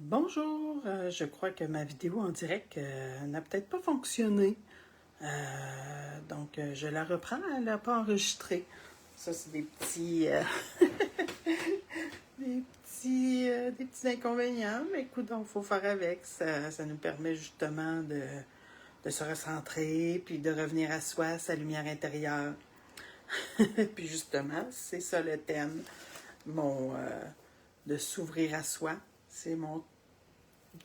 Bonjour, je crois que ma vidéo en direct n'a peut-être pas fonctionné. Donc, je la reprends, elle n'a pas enregistré. Ça, c'est des petits, des petits inconvénients, mais écoute, il faut faire avec. Ça nous permet justement de se recentrer, puis de revenir à soi, à sa lumière intérieure. Puis justement, c'est ça le thème, de s'ouvrir à soi. C'est mon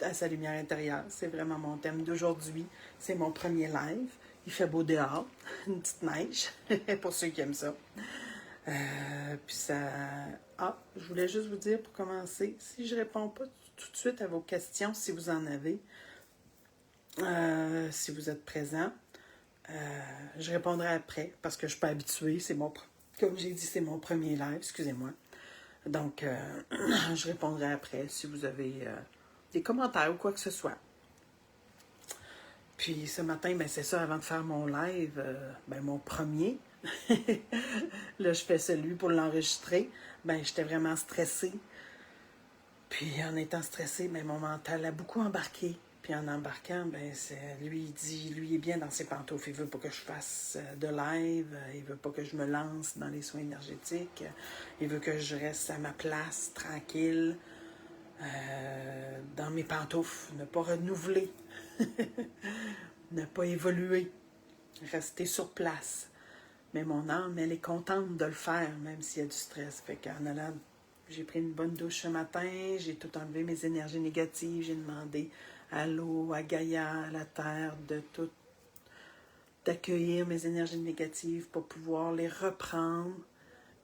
à sa lumière intérieure. C'est vraiment mon thème d'aujourd'hui. C'est mon premier live. Il fait beau dehors, une petite neige, pour ceux qui aiment ça. Puis ça... Ah, je voulais juste vous dire pour commencer, si je réponds pas tout de suite à vos questions, si vous en avez, si vous êtes présent, je répondrai après parce que je suis pas habituée. Comme j'ai dit, c'est mon premier live, excusez-moi. Donc, je répondrai après si vous avez des commentaires ou quoi que ce soit. Puis ce matin, ben c'est ça, avant de faire mon live, mon premier, là je fais celui pour l'enregistrer, ben j'étais vraiment stressée. Puis en étant stressée, ben mon mental a beaucoup embarqué. Puis en embarquant, ben lui il dit, lui il est bien dans ses pantoufles, il veut pas que je fasse de live, il veut pas que je me lance dans les soins énergétiques, il veut que je reste à ma place, tranquille, dans mes pantoufles, ne pas renouveler. Ne pas évoluer, rester sur place. Mais mon âme, elle est contente de le faire, même s'il y a du stress. Fait qu'en allant, j'ai pris une bonne douche ce matin, j'ai tout enlevé mes énergies négatives, j'ai demandé à l'eau, à Gaïa, à la terre, d'accueillir mes énergies négatives pour pouvoir les reprendre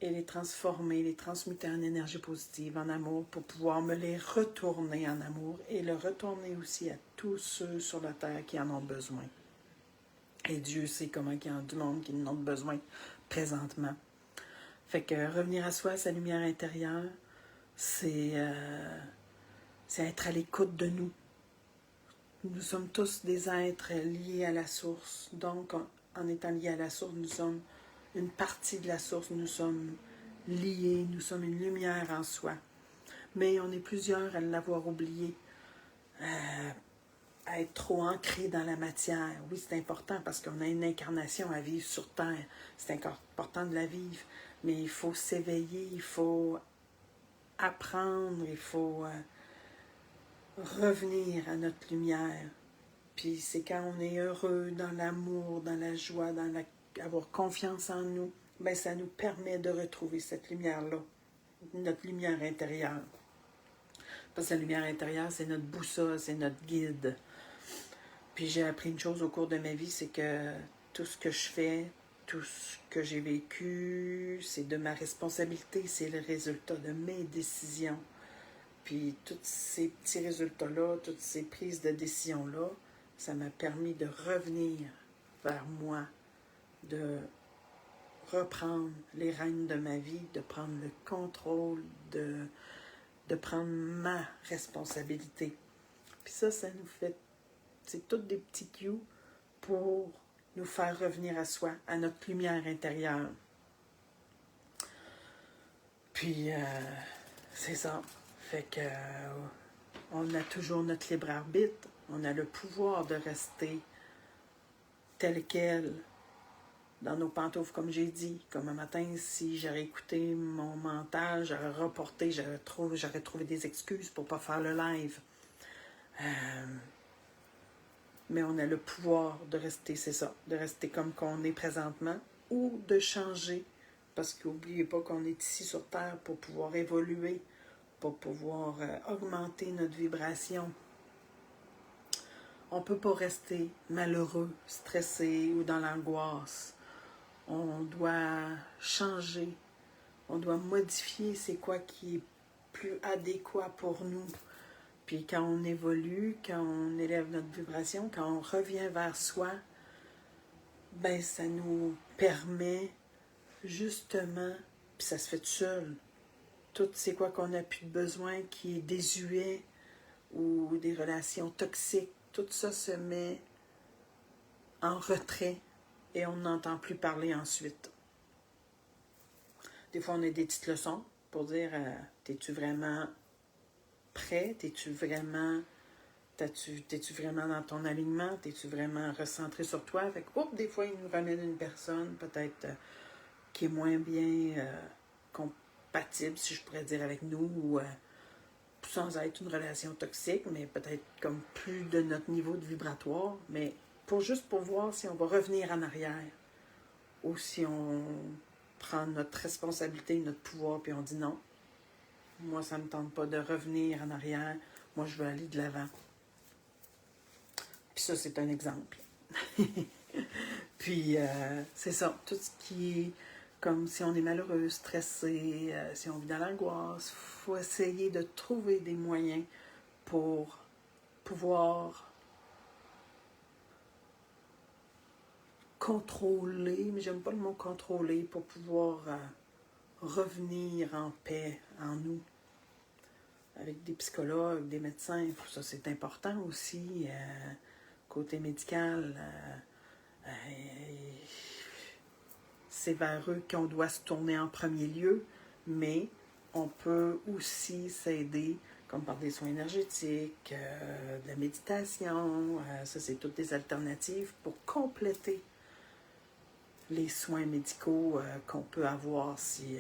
et les transformer, les transmuter en énergie positive, en amour, pour pouvoir me les retourner en amour et le retourner aussi à tous ceux sur la terre qui en ont besoin. Et Dieu sait comment il y a du monde qui en ont besoin présentement. Fait que revenir à soi, à sa lumière intérieure, c'est être à l'écoute de nous. Nous sommes tous des êtres liés à la source. Donc, en étant liés à la source, nous sommes une partie de la source. Nous sommes liés, nous sommes une lumière en soi. Mais on est plusieurs à l'avoir oublié. À être trop ancré dans la matière. Oui, c'est important parce qu'on a une incarnation à vivre sur Terre. C'est important de la vivre. Mais il faut s'éveiller, il faut apprendre, il faut revenir à notre lumière. Puis c'est quand on est heureux, dans l'amour, dans la joie, avoir confiance en nous, ben ça nous permet de retrouver cette lumière-là, notre lumière intérieure. Parce que la lumière intérieure, c'est notre boussole, c'est notre guide. Puis j'ai appris une chose au cours de ma vie, c'est que tout ce que je fais, tout ce que j'ai vécu, c'est de ma responsabilité, c'est le résultat de mes décisions. Puis tous ces petits résultats-là, toutes ces prises de décision-là, ça m'a permis de revenir vers moi, de reprendre les rênes de ma vie, de prendre le contrôle, de prendre ma responsabilité. Puis ça nous fait, c'est tous des petits cues pour nous faire revenir à soi, à notre lumière intérieure. Puis, c'est ça. Fait que on a toujours notre libre arbitre, on a le pouvoir de rester tel quel dans nos pantoufles, comme j'ai dit. Comme un matin, si j'aurais écouté mon mental, j'aurais reporté, j'aurais trouvé des excuses pour ne pas faire le live. Mais on a le pouvoir de rester, c'est ça, de rester comme qu'on est présentement ou de changer. Parce qu'oubliez pas qu'on est ici sur Terre pour pouvoir évoluer, pour pouvoir augmenter notre vibration. On ne peut pas rester malheureux, stressé ou dans l'angoisse. On doit changer, on doit modifier c'est quoi qui est plus adéquat pour nous. Puis quand on évolue, quand on élève notre vibration, quand on revient vers soi, ben ça nous permet justement, puis ça se fait tout seul, tout c'est quoi qu'on n'a plus de besoin qui est désuet ou des relations toxiques, tout ça se met en retrait et on n'entend plus parler ensuite. Des fois, on a des petites leçons pour dire t'es-tu vraiment prêt? T'es-tu vraiment dans ton alignement? T'es-tu vraiment recentré sur toi? Fait que, des fois, il nous ramène une personne, peut-être, qui est moins bien compatible, si je pourrais dire, avec nous, ou sans être une relation toxique, mais peut-être comme plus de notre niveau de vibratoire, mais juste pour voir si on va revenir en arrière, ou si on prend notre responsabilité, notre pouvoir, puis on dit non. Moi, ça ne me tente pas de revenir en arrière. Moi, je veux aller de l'avant. Puis ça, c'est un exemple. Puis, c'est ça. Tout ce qui est comme si on est malheureux, stressé, si on vit dans l'angoisse, il faut essayer de trouver des moyens pour pouvoir contrôler, mais j'aime pas le mot contrôler, pour pouvoir revenir en paix en nous. Avec des psychologues, des médecins, ça c'est important aussi. Côté médical, c'est vers eux qu'on doit se tourner en premier lieu, mais on peut aussi s'aider, comme par des soins énergétiques, de la méditation, ça c'est toutes des alternatives pour compléter les soins médicaux qu'on peut avoir si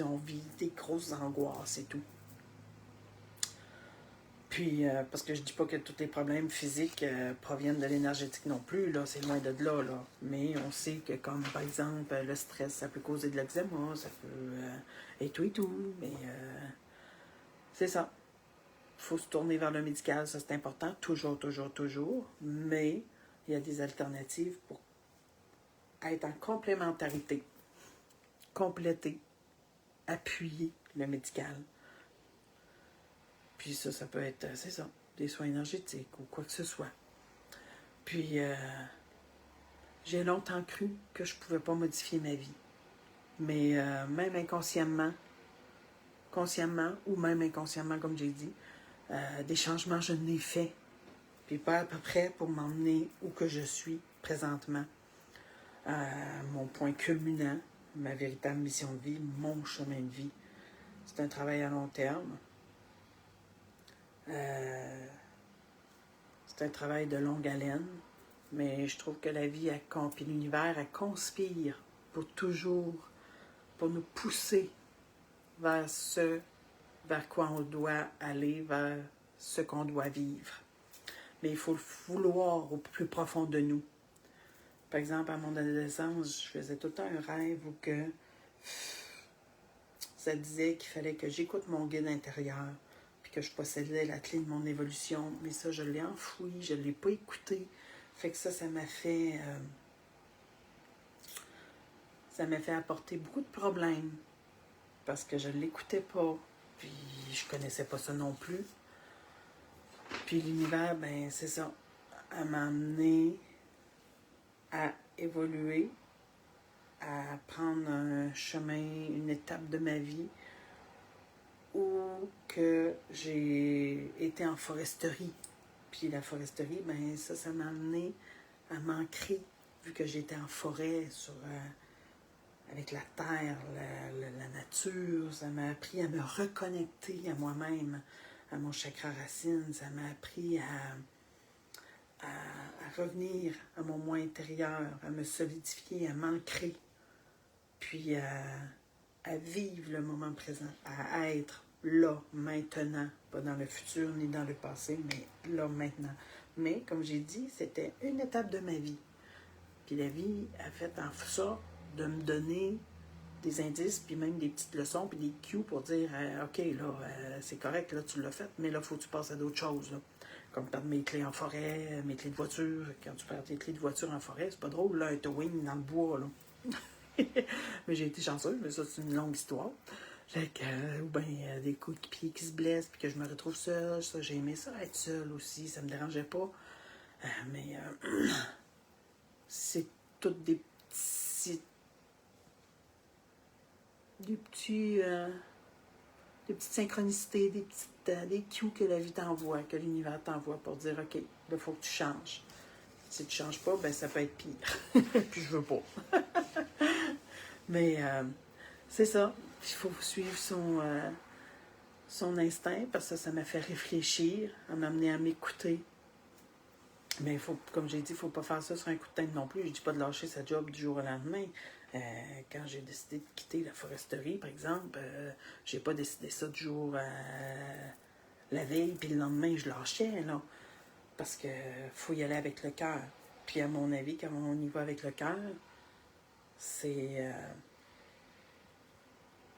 on vit des grosses angoisses et tout. Puis, parce que je dis pas que tous les problèmes physiques proviennent de l'énergétique non plus, là, c'est loin de là, là. Mais on sait que, comme par exemple, le stress, ça peut causer de l'eczéma, ça peut... et tout, mais c'est ça. Il faut se tourner vers le médical, ça c'est important, toujours, mais il y a des alternatives pour être en complémentarité, compléter, appuyer le médical. Puis ça peut être, c'est ça, des soins énergétiques ou quoi que ce soit. Puis, j'ai longtemps cru que je ne pouvais pas modifier ma vie. Mais même inconsciemment, consciemment ou même inconsciemment, comme j'ai dit, des changements, je n'ai fait. Puis pas à peu près pour m'emmener où que je suis présentement. Mon point culminant, ma véritable mission de vie, mon chemin de vie. C'est un travail à long terme. C'est un travail de longue haleine, mais je trouve que la vie puis l'univers, elle conspire pour nous pousser vers vers quoi on doit aller, vers ce qu'on doit vivre. Mais il faut le vouloir au plus profond de nous. Par exemple, à mon adolescence, je faisais tout le temps un rêve où ça disait qu'il fallait que j'écoute mon guide intérieur, que je possédais la clé de mon évolution, mais ça, je l'ai enfoui, je ne l'ai pas écouté. Fait que ça m'a fait... ça m'a fait apporter beaucoup de problèmes, parce que je ne l'écoutais pas, puis je connaissais pas ça non plus. Puis l'univers, ben c'est ça, elle m'a amené à évoluer, à prendre un chemin, une étape de ma vie, où que j'ai été en foresterie. Puis la foresterie, ben ça m'a amené à m'ancrer, vu que j'étais en forêt, avec la terre, la nature. Ça m'a appris à me reconnecter à moi-même, à mon chakra racine. Ça m'a appris à revenir à mon moi intérieur, à me solidifier, à m'ancrer, puis à vivre le moment présent, à être là, maintenant, pas dans le futur ni dans le passé, mais là, maintenant. Mais, comme j'ai dit, c'était une étape de ma vie. Puis la vie a fait en sorte de me donner des indices, puis même des petites leçons, puis des cues pour dire OK, là, c'est correct, là, tu l'as fait, mais là, il faut que tu passes à d'autres choses, là. Comme perdre mes clés en forêt, mes clés de voiture. Quand tu perds tes clés de voiture en forêt, c'est pas drôle, là, un towing dans le bois, là. Mais j'ai été chanceuse, mais ça, c'est une longue histoire. Ou bien des coups de pied qui se blessent, puis que je me retrouve seule. Ça, j'ai aimé ça, être seule aussi, ça me dérangeait pas. Mais c'est toutes des petites synchronicités, des cues que la vie t'envoie, que l'univers t'envoie pour dire OK, là, il faut que tu changes. Si tu ne changes pas, ben ça peut être pire. Puis je veux pas. Mais c'est ça. Il faut suivre son instinct, parce que ça m'a fait réfléchir, à m'amener à m'écouter. Mais il faut, comme j'ai dit, il ne faut pas faire ça sur un coup de tête non plus. Je ne dis pas de lâcher sa job du jour au lendemain. Quand j'ai décidé de quitter la foresterie, par exemple, j'ai pas décidé ça du jour à la veille, puis le lendemain, je lâchais, là. Parce que faut y aller avec le cœur. Puis à mon avis, quand on y va avec le cœur, c'est...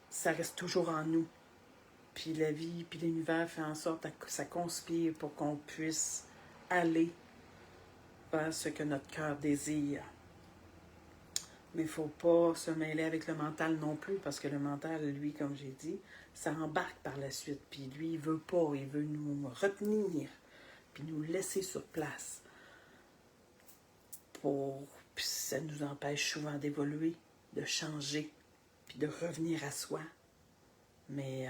ça reste toujours en nous. Puis la vie, puis l'univers fait en sorte que ça conspire pour qu'on puisse aller vers ce que notre cœur désire. Mais il ne faut pas se mêler avec le mental non plus, parce que le mental, lui, comme j'ai dit, ça embarque par la suite. Puis lui, il veut pas, il veut nous retenir, puis nous laisser sur place. Puis ça nous empêche souvent d'évoluer, de changer, puis de revenir à soi. Mais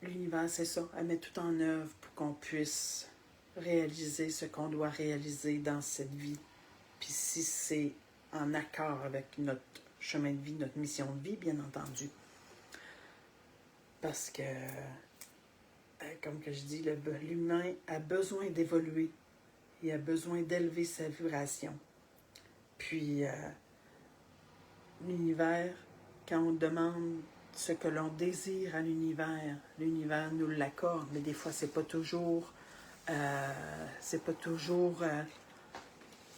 l'univers, c'est ça, elle met tout en œuvre pour qu'on puisse réaliser ce qu'on doit réaliser dans cette vie. Puis si c'est en accord avec notre chemin de vie, notre mission de vie, bien entendu. Parce que, comme que je dis, l'humain a besoin d'évoluer. Il a besoin d'élever sa vibration. Puis, l'univers, quand on demande ce que l'on désire à l'univers nous l'accorde, mais des fois, c'est pas toujours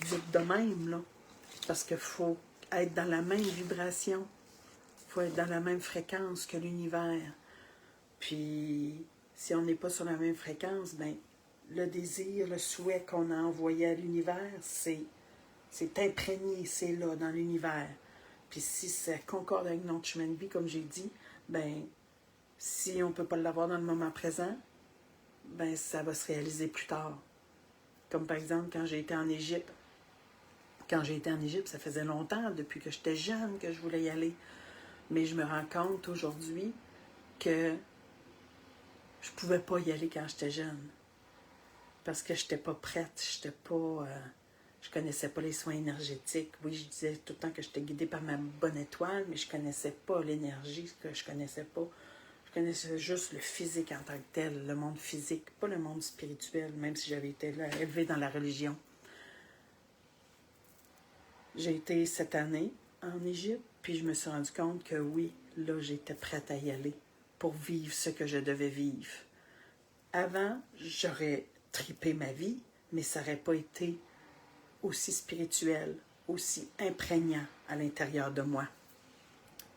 vite de même, là. Parce qu'il faut être dans la même vibration. Il faut être dans la même fréquence que l'univers. Puis, si on n'est pas sur la même fréquence, ben le désir, le souhait qu'on a envoyé à l'univers, c'est imprégné, c'est là, dans l'univers. Puis si ça concorde avec notre chemin de vie, comme j'ai dit, ben si on ne peut pas l'avoir dans le moment présent, ben ça va se réaliser plus tard. Comme par exemple, quand j'ai été en Égypte. Quand j'ai été en Égypte, ça faisait longtemps, depuis que j'étais jeune, que je voulais y aller. Mais je me rends compte aujourd'hui que je ne pouvais pas y aller quand j'étais jeune. Parce que je n'étais pas prête, je connaissais pas les soins énergétiques. Oui, je disais tout le temps que j'étais guidée par ma bonne étoile, mais je connaissais pas l'énergie, que je connaissais pas. Je connaissais juste le physique en tant que tel, le monde physique, pas le monde spirituel, même si j'avais été élevée dans la religion. J'ai été cette année en Égypte, puis je me suis rendu compte que oui, là, j'étais prête à y aller pour vivre ce que je devais vivre. Avant, j'aurais tripé ma vie, mais ça n'aurait pas été aussi spirituel, aussi imprégnant à l'intérieur de moi.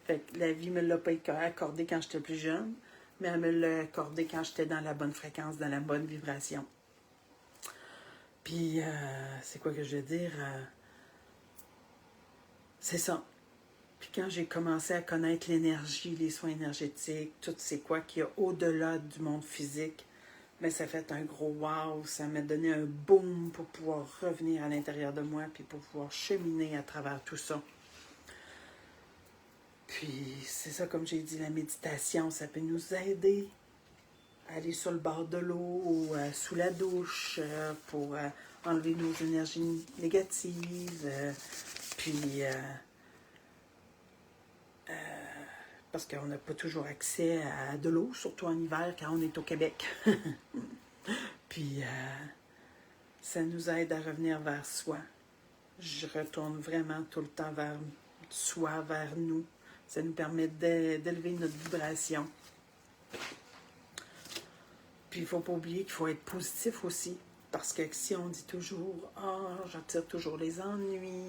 Fait que la vie ne me l'a pas accordé quand j'étais plus jeune, mais elle me l'a accordé quand j'étais dans la bonne fréquence, dans la bonne vibration. Puis, c'est quoi que je veux dire? C'est ça. Puis quand j'ai commencé à connaître l'énergie, les soins énergétiques, tout c'est quoi qu'il y a au-delà du monde physique, mais ça fait un gros wow, ça m'a donné un boom pour pouvoir revenir à l'intérieur de moi, puis pour pouvoir cheminer à travers tout ça. Puis c'est ça, comme j'ai dit, la méditation, ça peut nous aider à aller sur le bord de l'eau ou sous la douche pour enlever nos énergies négatives, puis parce qu'on n'a pas toujours accès à de l'eau, surtout en hiver quand on est au Québec. Puis ça nous aide à revenir vers soi. Je retourne vraiment tout le temps vers soi, vers nous. Ça nous permet d'élever notre vibration. Puis il ne faut pas oublier qu'il faut être positif aussi. Parce que si on dit toujours « Ah, j'attire toujours les ennuis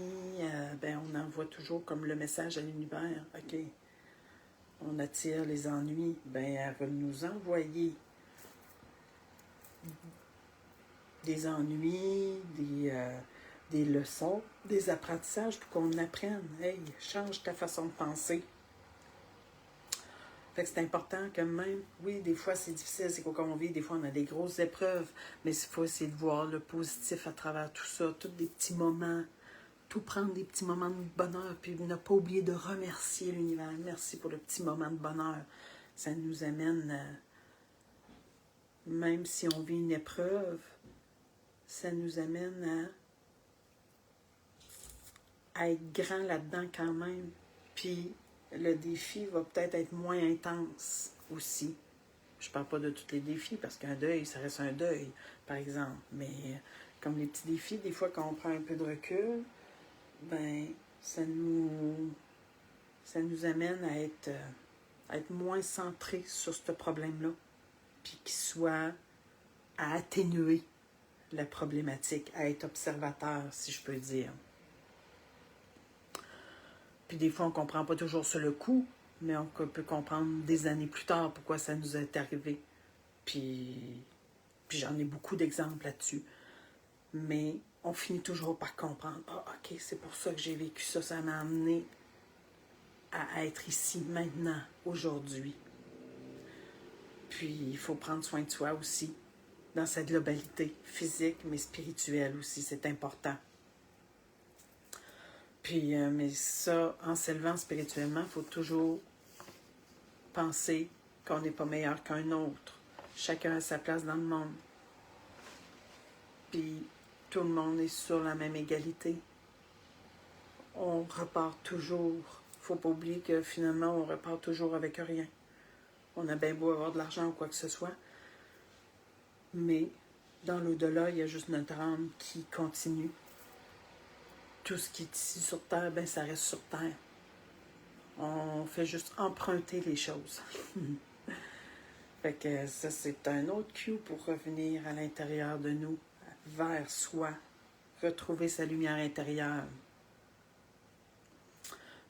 ben on envoie toujours comme le message à l'univers. OK, on attire les ennuis. Ben elle va nous envoyer des ennuis, des leçons, des apprentissages pour qu'on apprenne. Hey, change ta façon de penser. Fait que c'est important que même, oui, des fois c'est difficile, c'est quoi qu'on vit, des fois on a des grosses épreuves, mais il faut essayer de voir le positif à travers tout ça, tous des petits moments, tout prendre des petits moments de bonheur, puis ne pas oublier de remercier l'univers. Merci pour le petit moment de bonheur. Ça nous amène, même si on vit une épreuve, ça nous amène à être grand là-dedans quand même, puis le défi va peut-être être moins intense aussi. Je parle pas de tous les défis, parce qu'un deuil, ça reste un deuil, par exemple. Mais comme les petits défis, des fois, quand on prend un peu de recul, ben ça nous amène à être moins centré sur ce problème-là, puis qu'il soit à atténuer la problématique, à être observateur, si je peux dire. Puis des fois, on ne comprend pas toujours sur le coup, mais on peut comprendre des années plus tard pourquoi ça nous est arrivé. Puis j'en ai beaucoup d'exemples là-dessus. Mais on finit toujours par comprendre. Ah, OK, c'est pour ça que j'ai vécu ça. Ça m'a amené à être ici, maintenant, aujourd'hui. Puis il faut prendre soin de soi aussi, dans sa globalité physique, mais spirituelle aussi. C'est important. Puis, mais ça, en s'élevant spirituellement, il faut toujours penser qu'on n'est pas meilleur qu'un autre. Chacun a sa place dans le monde. Puis, tout le monde est sur la même égalité. On repart toujours. Il ne faut pas oublier que finalement, on repart toujours avec rien. On a bien beau avoir de l'argent ou quoi que ce soit. Mais, dans l'au-delà, il y a juste notre âme qui continue. Tout ce qui est ici sur Terre, ben ça reste sur Terre. On fait juste emprunter les choses. Fait que ça, c'est un autre cue pour revenir à l'intérieur de nous, vers soi, retrouver sa lumière intérieure.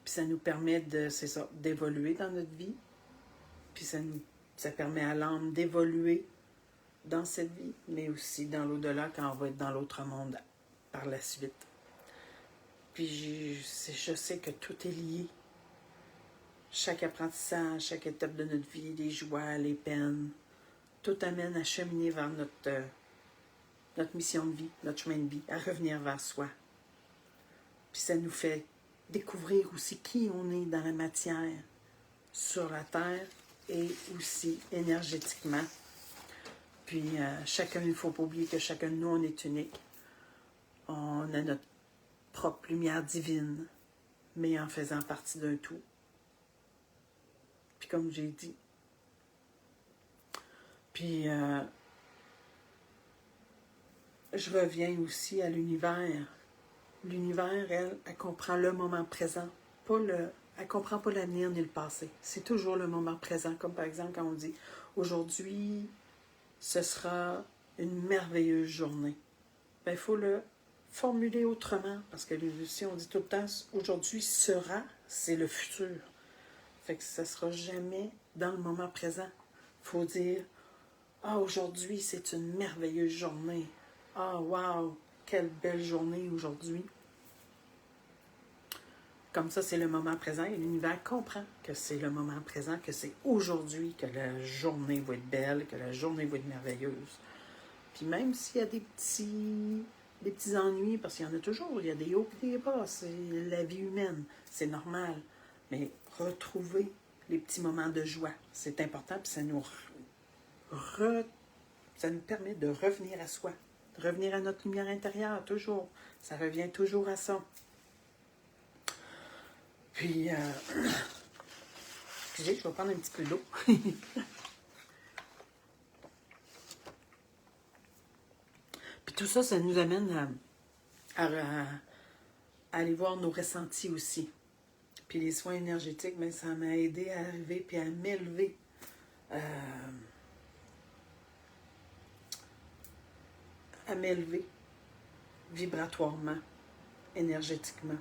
Puis ça nous permet d'évoluer dans notre vie. Puis ça permet à l'âme d'évoluer dans cette vie, mais aussi dans l'au-delà quand on va être dans l'autre monde par la suite. Puis je sais que tout est lié. Chaque apprentissage, chaque étape de notre vie, les joies, les peines, tout amène à cheminer vers notre mission de vie, notre chemin de vie, à revenir vers soi. Puis ça nous fait découvrir aussi qui on est dans la matière, sur la terre et aussi énergétiquement. Puis chacun, il ne faut pas oublier que chacun de nous, on est unique. On a notre propre lumière divine, mais en faisant partie d'un tout. Puis comme j'ai dit, puis je reviens aussi à l'univers. L'univers, elle comprend le moment présent, elle ne comprend pas l'avenir ni le passé. C'est toujours le moment présent, comme par exemple quand on dit « Aujourd'hui, ce sera une merveilleuse journée ». Ben, il faut le formuler autrement, parce que si on dit tout le temps « Aujourd'hui sera », c'est le futur. Fait que ça ne sera jamais dans le moment présent. Il faut dire « Ah, aujourd'hui, c'est une merveilleuse journée. Ah, wow, quelle belle journée aujourd'hui. » Comme ça, c'est le moment présent et l'univers comprend que c'est le moment présent, que c'est aujourd'hui que la journée va être belle, que la journée va être merveilleuse. Puis même s'il y a des petits ennuis, parce qu'il y en a toujours, il y a des hauts et des bas, c'est la vie humaine, c'est normal. Mais retrouver les petits moments de joie, c'est important, puis ça nous permet de revenir à soi, de revenir à notre lumière intérieure, toujours. Ça revient toujours à ça. Puis, je vais prendre un petit peu d'eau. Puis tout ça, ça nous amène à aller voir nos ressentis aussi. Puis les soins énergétiques, bien, ça m'a aidé à arriver puis à m'élever. À m'élever vibratoirement, énergétiquement.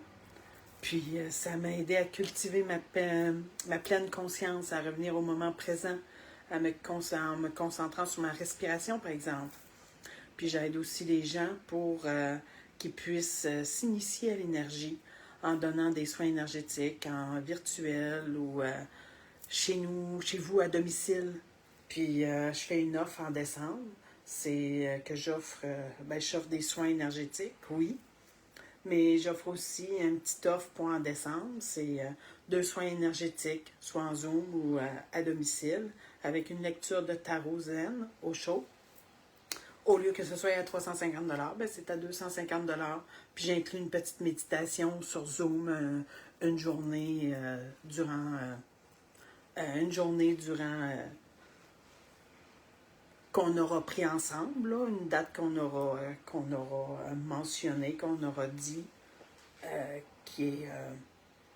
Puis ça m'a aidé à cultiver ma pleine conscience, à revenir au moment présent, en me concentrant sur ma respiration, par exemple. Puis j'aide aussi les gens pour qu'ils puissent s'initier à l'énergie en donnant des soins énergétiques en virtuel ou chez vous, à domicile. Puis je fais une offre en décembre. C'est que j'offre des soins énergétiques, oui. Mais j'offre aussi une petite offre pour en décembre. C'est 2 soins énergétiques, soit en Zoom ou à domicile, avec une lecture de tarot zen au chaud. Au lieu que ce soit à 350 $, ben c'est à 250 $. Puis j'inclus une petite méditation sur Zoom, une journée durant qu'on aura pris ensemble, là, une date qu'on aura mentionnée, qu'on aura dit, qui est,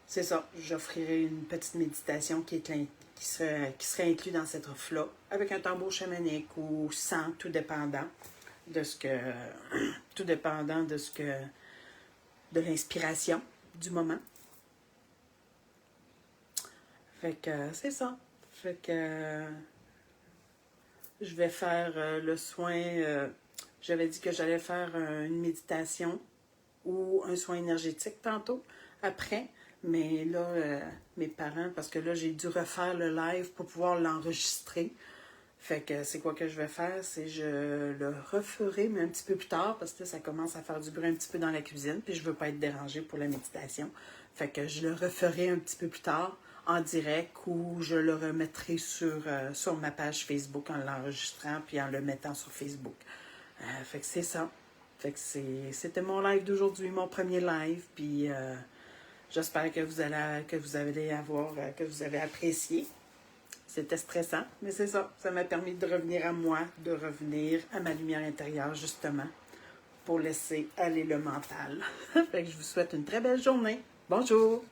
c'est ça, j'offrirai une petite méditation qui serait inclus dans cette offre-là, avec un tambour chamanique ou sans, tout dépendant de de l'inspiration du moment. Fait que c'est ça. Fait que je vais faire le soin. J'avais dit que j'allais faire une méditation ou un soin énergétique tantôt, après. Mais là, mes parents, parce que là, j'ai dû refaire le live pour pouvoir l'enregistrer. Fait que c'est quoi que je vais faire, c'est je le referai, mais un petit peu plus tard, parce que là, ça commence à faire du bruit un petit peu dans la cuisine, puis je veux pas être dérangée pour la méditation. Fait que je le referai un petit peu plus tard, en direct, ou je le remettrai sur ma page Facebook en l'enregistrant, puis en le mettant sur Facebook. Fait que c'est ça. Fait que c'était mon live d'aujourd'hui, mon premier live, puis j'espère que vous avez apprécié. C'était stressant, mais c'est ça. Ça m'a permis de revenir à moi, de revenir à ma lumière intérieure, justement, pour laisser aller le mental. Fait que je vous souhaite une très belle journée. Bonjour!